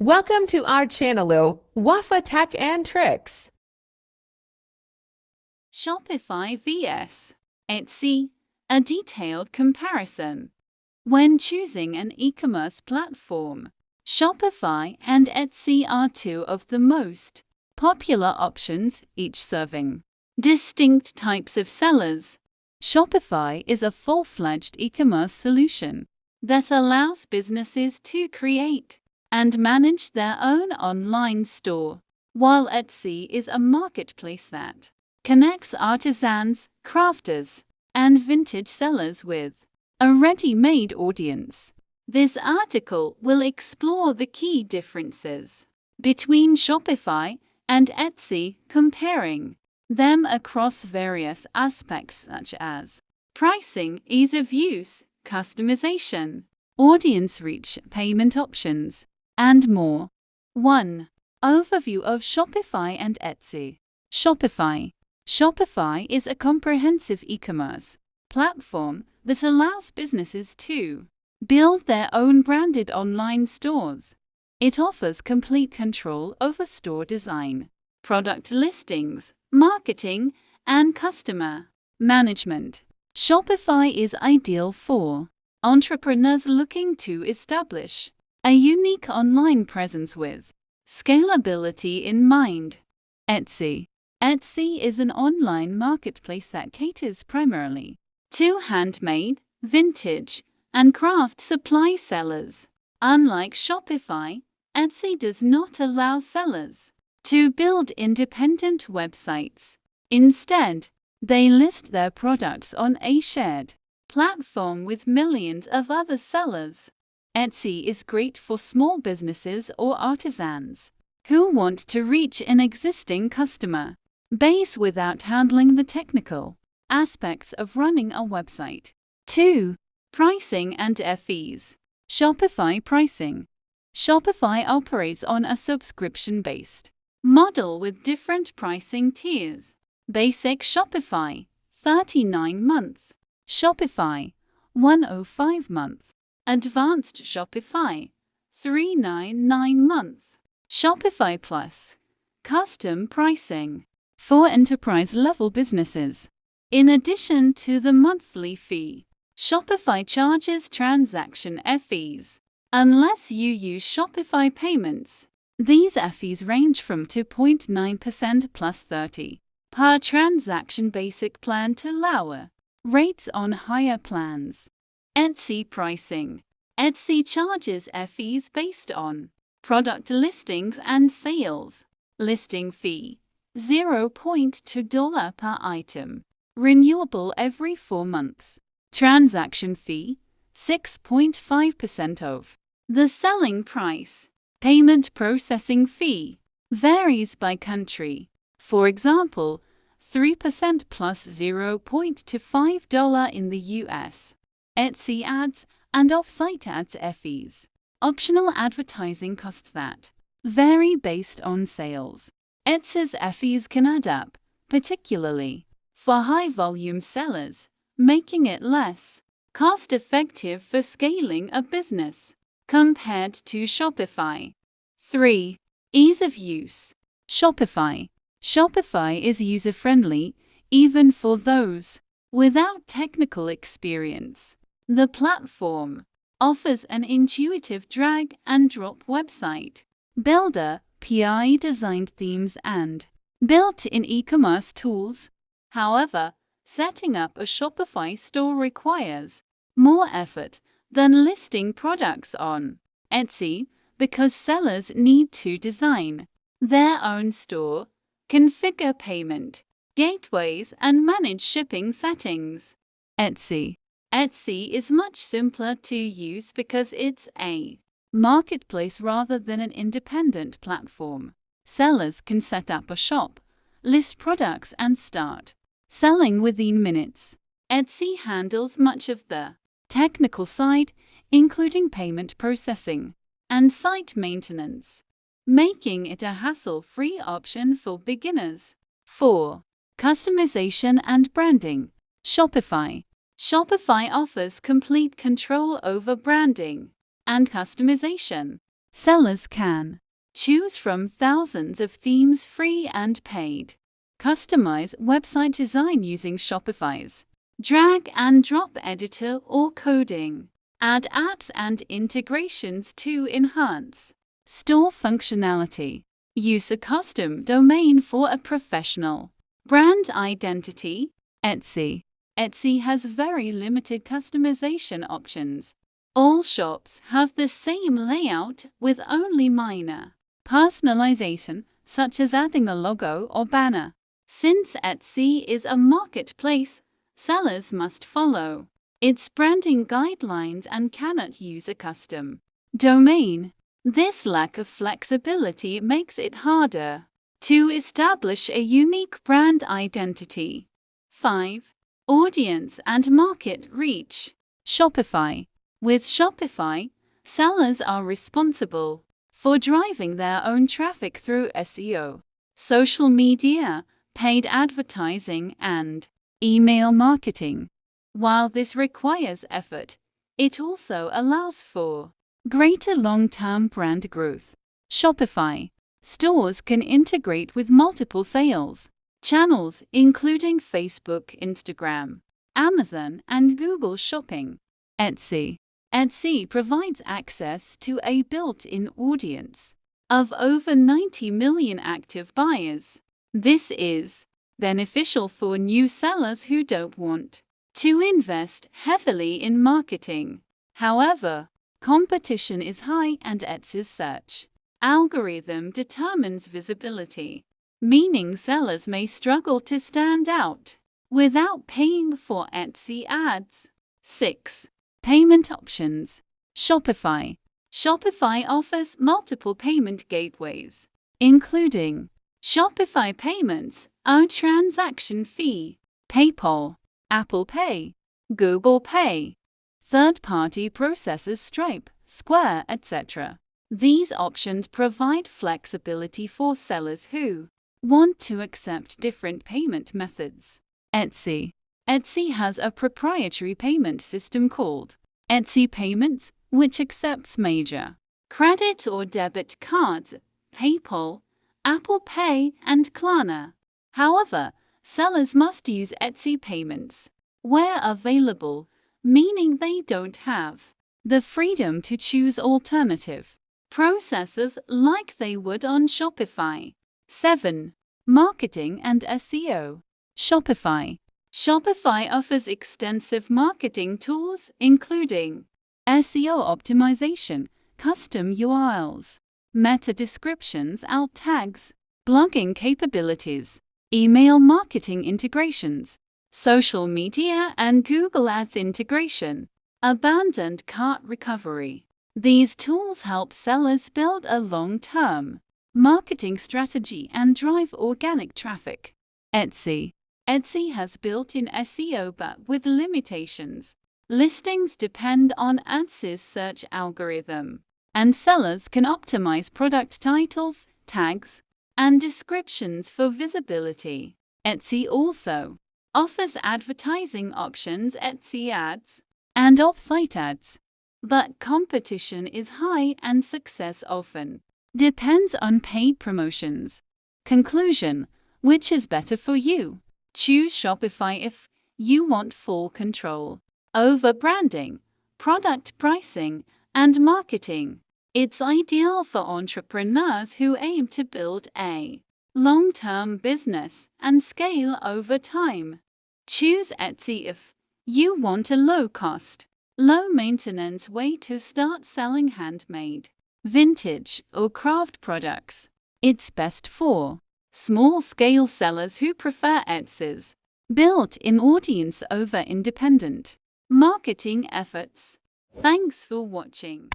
Welcome to our channel, Wafa Tech and Tricks. Shopify vs. Etsy, a detailed comparison. When choosing an e-commerce platform, Shopify and Etsy are two of the most popular options, each serving distinct types of sellers. Shopify is a full-fledged e-commerce solution that allows businesses to create and manage their own online store, while Etsy is a marketplace that connects artisans, crafters, and vintage sellers with a ready-made audience. This article will explore the key differences between Shopify and Etsy, comparing them across various aspects such as pricing, ease of use, customization, audience reach, payment options, and more. 1. Overview of Shopify and Etsy. Shopify. Shopify is a comprehensive e-commerce platform that allows businesses to build their own branded online stores. It offers complete control over store design, product listings, marketing, and customer management. Shopify is ideal for entrepreneurs looking to establish a unique online presence with scalability in mind. Etsy. Etsy is an online marketplace that caters primarily to handmade, vintage, and craft supply sellers. Unlike Shopify, Etsy does not allow sellers to build independent websites. Instead, they list their products on a shared platform with millions of other sellers. Etsy is great for small businesses or artisans who want to reach an existing customer base without handling the technical aspects of running a website. 2. Pricing and fees. Shopify pricing. Shopify operates on a subscription-based model with different pricing tiers. Basic Shopify, $39 month. Shopify, $105 month. Advanced Shopify, $399 month. Shopify Plus, custom pricing for enterprise-level businesses. In addition to the monthly fee, Shopify charges transaction fees. Unless you use Shopify payments, these fees range from 2.9% plus 30 per transaction basic plan to lower rates on higher plans. Etsy pricing. Etsy charges fees based on product listings and sales. Listing fee, $0.2 per item, renewable every 4 months. Transaction fee, 6.5% of the selling price. Payment processing fee varies by country. For example, 3% plus $0.25 in the US. Etsy ads and off-site ads fees. Optional advertising costs that vary based on sales. Etsy's fees can add up, particularly for high-volume sellers, making it less cost-effective for scaling a business compared to Shopify. 3. Ease of use. Shopify. Shopify is user-friendly, even for those without technical experience. The platform offers an intuitive drag-and-drop website builder, PI-designed themes, and built-in e-commerce tools. However, setting up a Shopify store requires more effort than listing products on Etsy because sellers need to design their own store, configure payment gateways, and manage shipping settings. Etsy. Etsy is much simpler to use because it's a marketplace rather than an independent platform. Sellers can set up a shop, list products, and start selling within minutes. Etsy handles much of the technical side, including payment processing and site maintenance, making it a hassle-free option for beginners. 4. Customization and branding. Shopify. Shopify offers complete control over branding and customization. Sellers can choose from thousands of themes, free and paid. Customize website design using Shopify's drag and drop editor or coding. Add apps and integrations to enhance store functionality. Use a custom domain for a professional brand identity. Etsy. Etsy has very limited customization options. All shops have the same layout with only minor personalization, such as adding a logo or banner. Since Etsy is a marketplace, sellers must follow its branding guidelines and cannot use a custom domain. This lack of flexibility makes it harder to establish a unique brand identity. 5. Audience and market reach. Shopify. With Shopify, sellers are responsible for driving their own traffic through SEO, social media, paid advertising, and email marketing. While this requires effort, it also allows for greater long-term brand growth. Shopify stores can integrate with multiple sales channels, including Facebook, Instagram, Amazon, and Google Shopping. Etsy provides access to a built-in audience of over 90 million active buyers. This is beneficial for new sellers who don't want to invest heavily in marketing. However, competition is high and Etsy's search algorithm determines visibility, meaning sellers may struggle to stand out without paying for Etsy ads. 6. Payment options. Shopify. Shopify offers multiple payment gateways, including Shopify Payments, a transaction fee, PayPal, Apple Pay, Google Pay, third-party processors Stripe, Square, etc. These options provide flexibility for sellers who want to accept different payment methods. Etsy. Etsy has a proprietary payment system called Etsy Payments, which accepts major credit or debit cards, PayPal, Apple Pay, and Klarna. However, sellers must use Etsy Payments where available, meaning they don't have the freedom to choose alternative processors like they would on Shopify. 7. Marketing and SEO. Shopify. Shopify offers extensive marketing tools, including SEO optimization, custom URLs, meta descriptions, alt tags, blogging capabilities, email marketing integrations, social media and Google Ads integration, abandoned cart recovery. These tools help sellers build a long-term marketing strategy and drive organic traffic. Etsy. Etsy has built-in SEO but with limitations. Listings depend on Etsy's search algorithm, and sellers can optimize product titles, tags, and descriptions for visibility. Etsy also offers advertising options, Etsy Ads, and off-site ads. But competition is high and success often depends on paid promotions. Conclusion: which is better for you? Choose Shopify if you want full control over branding, product pricing, and marketing. It's ideal for entrepreneurs who aim to build a long-term business and scale over time. Choose Etsy if you want a low-cost, low-maintenance way to start selling handmade, vintage, or craft products. It's best for small-scale sellers who prefer Etsy's built-in audience over independent marketing efforts. Thanks for watching.